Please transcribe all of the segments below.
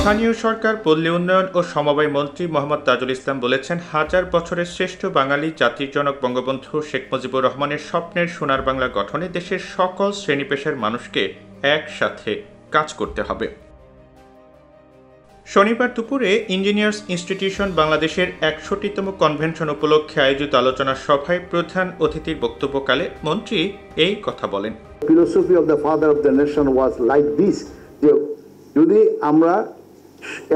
স্থানীয় সরকার, পল্লী উন্নয়ন ও সমবায় মন্ত্রী মোহাম্মদ তাজুল ইসলাম বলেছেন, হাজার বছরের শ্রেষ্ঠ বাঙালি জাতির জনক বঙ্গবন্ধু শেখ মুজিবুর রহমানের স্বপ্নের সোনার বাংলা গঠনে দেশের সকল শ্রেণী পেশার মানুষকে একসাথে কাজ করতে হবে। শনিবার দুপুরে ইঞ্জিনিয়ার্স ইনস্টিটিউশন বাংলাদেশের ৬১তম কনভেনশন উপলক্ষে আয়োজিত আলোচনা সভায় প্রধান অতিথির বক্তব্যকালে মন্ত্রী এই কথা বলেন। Philosophy of the father of the nation was like this, যে যদি আমরা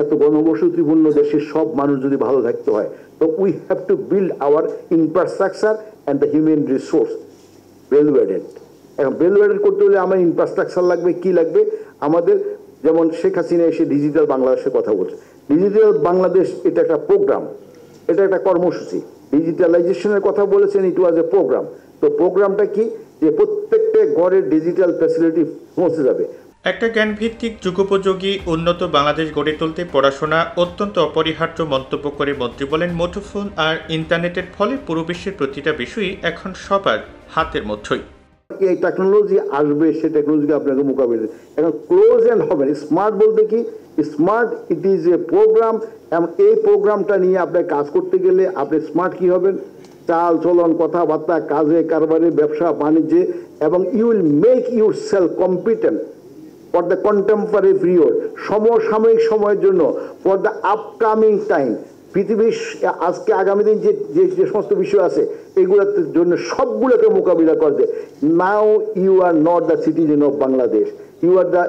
এত গণবসতিপূর্ণ দেশের সব মানুষ যদি ভালো থাকতে হয়, তো we have to build our infrastructure and the human resource value added. এখন ভ্যালু অ্যাডেড করতে হলে আমার ইনফ্রাস্ট্রাকচার লাগবে, কি লাগবে আমাদের, যেমন শেখ হাসিনা এসে ডিজিটাল বাংলাদেশের কথা বলছে। ডিজিটাল বাংলাদেশ এটা একটা প্রোগ্রাম, এটা একটা কর্মসূচি। ডিজিটালাইজেশনের কথা বলেছেন, ইট ওয়াজ এ প্রোগ্রাম। তো প্রোগ্রামটা কি, যে প্রত্যেকটা ঘরের ডিজিটাল ফ্যাসিলিটি পৌঁছে যাবে। একটা জ্ঞানভিত্তিক যুগোপযোগী উন্নত বাংলাদেশ গড়ে তুলতে পড়াশোনা অত্যন্ত অপরিহার্য মন্তব্য করে মন্ত্রী বলেন, মুঠোফোন আর ইন্টারনেটের ফলে পুরো বিশ্বের প্রতিটা বিষয়ই এখন সবার হাতের মধ্যেই। এই টেকনোলজি আসবে, সে টেকনোলজিকে আপনাকে মোকাবিলা এখন ক্লোজ অ্যান্ড হবেন। স্মার্ট বলতে কি, smart it is a program, এবং এই প্রোগ্রামটা নিয়ে আপনার কাজ করতে গেলে আপনি স্মার্ট কি হবেন, চাল চলন, কথাবার্তা, কাজে কারবারে, ব্যবসা বাণিজ্যে, এবং you will make yourself competent for the contemporary period, সমসাময়িক সময়ের জন্য, ফর দ্য আপকামিং টাইম। পৃথিবীর আজকে আগামী দিন যে সমস্ত বিষয় আছে এগুলোর জন্য সবগুলোকে মোকাবিলা করবে। Now you are not the citizen of Bangladesh, you are the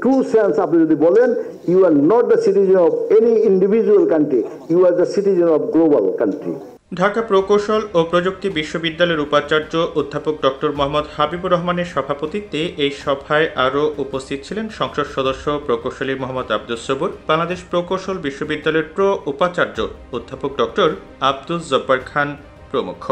true sense. আপনি যদি বলেন you are not the citizen of any individual country, you are the citizen of global country. Dhaka প্রকৌশল ও প্রযুক্তি বিশ্ববিদ্যালয়ের উপাচার্য অধ্যাপক ডক্টর মোহাম্মদ হাবিবুর রহমানের সভাপতিত্বে এই সভায় আরও উপস্থিত ছিলেন সংসদ সদস্য প্রকৌশলী মোহাম্মদ আব্দুস সবুর, বাংলাদেশ প্রকৌশল বিশ্ববিদ্যালয়ের উপাচার্য অধ্যাপক ডক্টর আব্দুল জব্বার খান প্রমুখ।